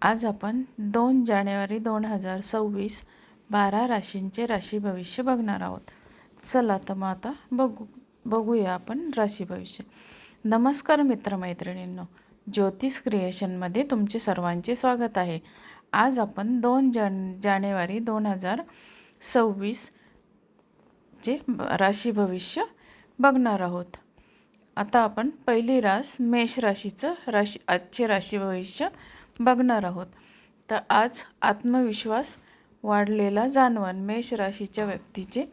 आज आपण 2 जानेवारी 2026 12 राशींचे राशी भविष्य बघणार आहोत. चला तर मग आता बघूया आपण राशी भविष्य. नमस्कार मित्रमैत्रिणींनो, ज्योतिष क्रिएशनमध्ये तुमचे सर्वांचे स्वागत आहे. आज आपण 2 जानेवारी 2026 चे राशी भविष्य बघणार आहोत. आता आपण पहिली रास मेष राशीचं आजचे राशी भविष्य बघणार आहोत. तर आज आत्मविश्वास वाढलेला जाणवेल. मेष राशीच्या व्यक्तीचे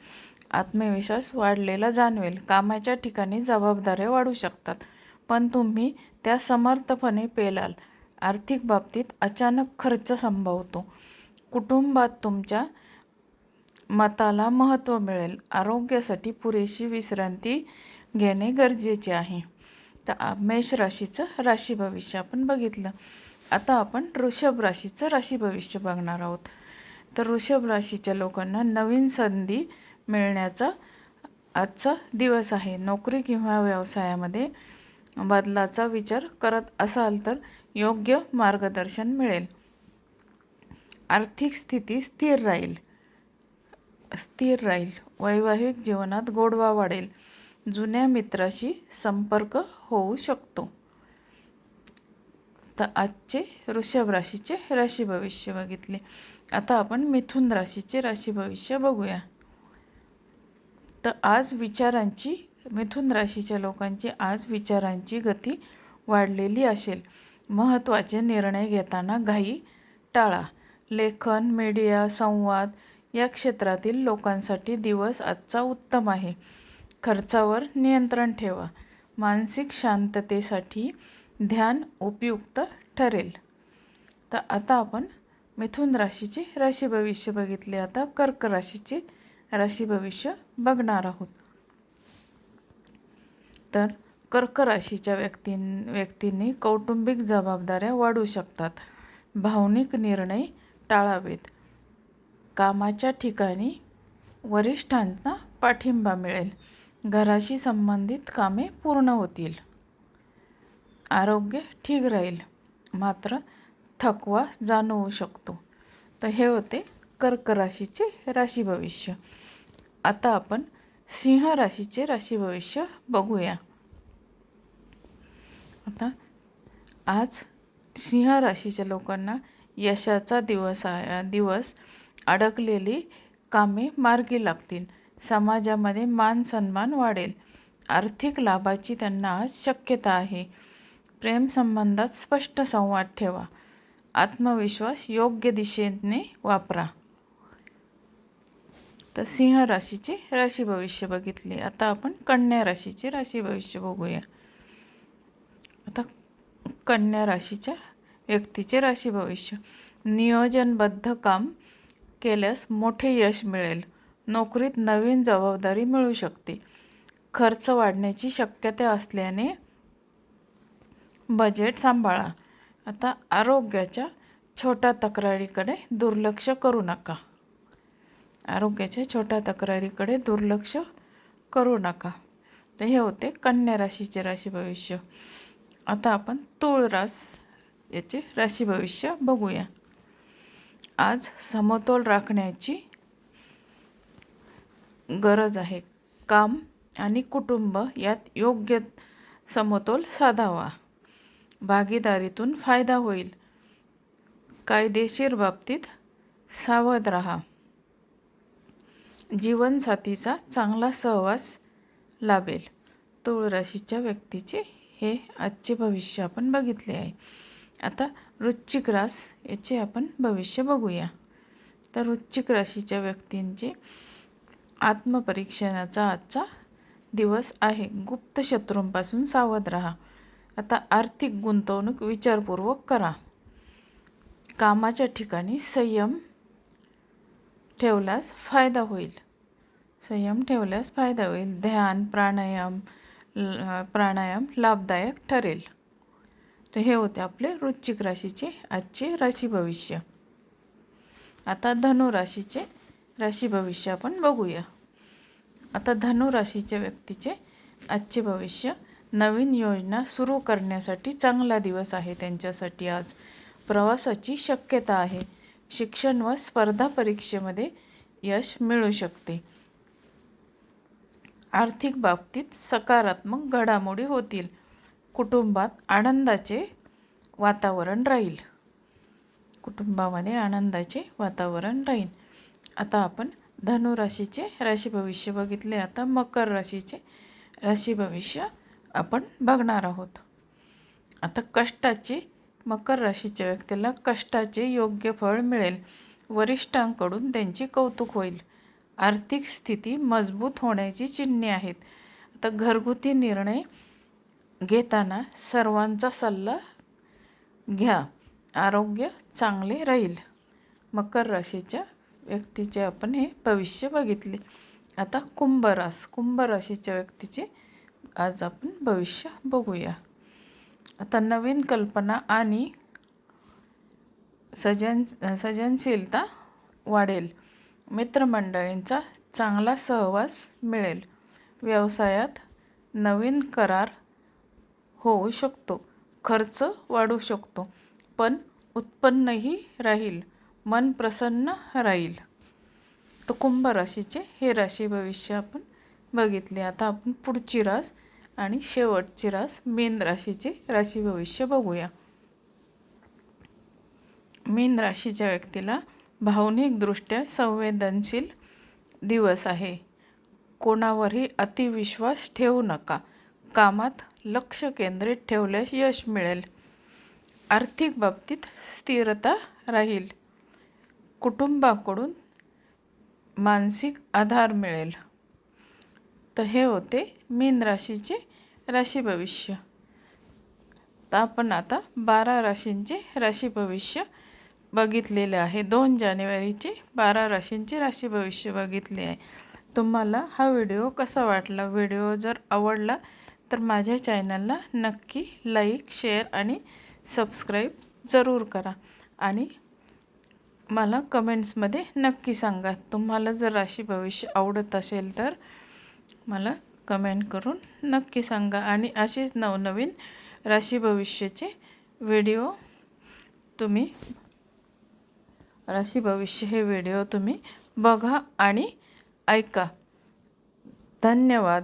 आत्मविश्वास वाढलेला जाणवेल. कामाच्या ठिकाणी जबाबदाऱ्या वाढू शकतात, पण तुम्ही त्या समर्थपणे पेलाल. आर्थिक बाबतीत अचानक खर्च संभवतो. कुटुंबात तुमच्या मताला महत्त्व मिळेल. आरोग्यासाठी पुरेशी विश्रांती घेणे गरजेचे आहे. तर मेष राशीचं राशी भविष्य आपण बघितलं. आता आपण वृषभ राशीचं राशी भविष्य बघणार आहोत. तर वृषभ राशीच्या लोकांना नवीन संधी मिळण्याचा आजचा दिवस आहे. नोकरी किंवा व्यवसायामध्ये बदलाचा विचार करत असाल तर योग्य मार्गदर्शन मिळेल. आर्थिक स्थिती स्थिर राहील. वैवाहिक जीवनात गोडवा वाढेल. जुन्या मित्राशी संपर्क होऊ शकतो. तर आजचे वृषभ राशीचे राशी भविष्य बघितले. आता आपण मिथुन राशीचे राशी भविष्य बघूया. तर आज मिथुन राशीच्या लोकांची आज विचारांची गती वाढलेली असेल. महत्त्वाचे निर्णय घेताना घाई टाळा. लेखन, मीडिया, संवाद या क्षेत्रातील लोकांसाठी दिवस आजचा उत्तम आहे. खर्चावर नियंत्रण ठेवा. मानसिक शांततेसाठी ध्यान उपयुक्त ठरेल. तर आता आपण मिथुन राशीचे राशी भविष्य बघितले. आता कर्क राशीचे राशी भविष्य बघणार आहोत. तर कर्क राशीच्या व्यक्तींनी कौटुंबिक जबाबदाऱ्या वाढू शकतात. भावनिक निर्णय टाळावेत. कामाच्या ठिकाणी वरिष्ठांना पाठिंबा मिळेल. घराशी संबंधित कामे पूर्ण होतील. आरोग्य ठीक राहील, मात्र थकवा जाणवू शकतो. तर हे होते कर्क राशीचे राशी भविष्य. आता आपण सिंह राशीचे राशी भविष्य बघूया. आता आज सिंह राशीच्या लोकांना यशाचा दिवस अडकलेली कामे मार्गी लागतील. समाजामध्ये मान सन्मान वाढेल. आर्थिक लाभाची त्यांना आज शक्यता आहे. प्रेमसंबंधात स्पष्ट संवाद ठेवा. आत्मविश्वास योग्य दिशेने वापरा. तर सिंह राशीचे राशी भविष्य बघितले. आता आपण कन्या राशीचे राशी भविष्य बघूया. आता कन्या राशीच्या व्यक्तीचे राशी भविष्य. नियोजनबद्ध काम केल्यास मोठे यश मिळेल. नोकरीत नवीन जबाबदारी मिळू शकते. खर्च वाढण्याची शक्यता असल्याने बजेट सांभाळा. आता आरोग्याच्या छोट्या तक्रारीकडे दुर्लक्ष करू नका. तर हे होते कन्या राशीचे राशी भविष्य. आता आपण तुळ याचे राशी भविष्य बघूया. आज समतोल राखण्याची गरज आहे. काम आणि कुटुंब यात योग्य समतोल साधावा. भागीदारीतून फायदा होईल. कायदेशीर बाबतीत सावध राहा. जीवनसाथीचा चांगला सहवास लाभेल. तुळ राशीच्या व्यक्तीचे हे आजचे भविष्य आपण बघितले आहे. आता वृश्चिक याचे आपण भविष्य बघूया. तर वृश्चिक राशीच्या व्यक्तींचे आत्मपरीक्षणाचा आजचा दिवस आहे. गुप्त शत्रूंपासून सावध राहा. आता आर्थिक गुंतवणूक विचारपूर्वक करा. कामाच्या ठिकाणी संयम ठेवल्यास फायदा होईल. ध्यान, प्राणायाम लाभदायक ठरेल. तर हे होते आपले वृश्चिक राशीचे आजचे राशी भविष्य. आता धनु राशीचे राशी भविष्य आपण बघूया. आता धनु राशीच्या व्यक्तीचे आजचे भविष्य. नवीन योजना सुरू करण्यासाठी चांगला दिवस आहे त्यांच्यासाठी आज. प्रवासाची शक्यता आहे. शिक्षण व स्पर्धा परीक्षेमध्ये यश मिळू शकते. आर्थिक बाबतीत सकारात्मक घडामोडी होतील. कुटुंबात आनंदाचे वातावरण राहील. कुटुंबामध्ये आनंदाचे वातावरण राहील. आता आपण धनु राशीचे राशी भविष्य बघितले. आता मकर राशीचे राशी भविष्य आपण बघणार आहोत. आता कष्टाचे मकर राशीच्या व्यक्तीला कष्टाचे योग्य फळ मिळेल. वरिष्ठांकडून त्यांचे कौतुक होईल. आर्थिक स्थिती मजबूत होण्याची चिन्हे आहेत. आता घरगुती निर्णय घेताना सर्वांचा सल्ला घ्या. आरोग्य चांगले राहील. मकर राशीच्या व्यक्तीचे आपण हे भविष्य बघितले. आता कुंभ राशीच्या व्यक्तीचे आज आपण भविष्य बघूया. आता नवीन कल्पना आणि सृजनशीलता वाढेल. मित्रमंडळींचा चांगला सहवास मिळेल. व्यवसायात नवीन करार होऊ शकतो. खर्च वाढू शकतो, पण उत्पन्नही राहील. मन प्रसन्न राहील. तर कुंभ राशीचे हे राशी भविष्य आपण बघितले. आता आपण पुढची रास आणि शेवटची रास मीन राशीचे राशी भविष्य बघूया. मीन राशीच्या व्यक्तीला भावनिकदृष्ट्या संवेदनशील दिवस आहे. कोणावरही अतिविश्वास ठेवू नका. कामात लक्ष केंद्रित ठेवल्यास यश मिळेल. आर्थिक बाबतीत स्थिरता राहील. कुटुंबाकडून मानसिक आधार मिळेल. तर हे होते मीन राशीचे राशी भविष्य. तर आपण आता 12 राशींचे राशी भविष्य बघितलेले आहे. 2 जानेवारीचे 12 राशींचे राशी भविष्य बघितले आहे. तुम्हाला हा व्हिडिओ कसा वाटला? व्हिडिओ जर आवडला तर माझ्या चॅनलला नक्की लाईक, शेअर आणि सबस्क्राईब जरूर करा. आणि मला कमेंट्समध्ये नक्की सांगा. तुम्हाला जर राशी भविष्य आवडत असेल तर मला कमेंट करून नक्की सांगा. आणि असेच नवनवीन राशी भविष्याचे व्हिडिओ राशी भविष्य हे व्हिडिओ तुम्ही बघा आणि ऐका. धन्यवाद.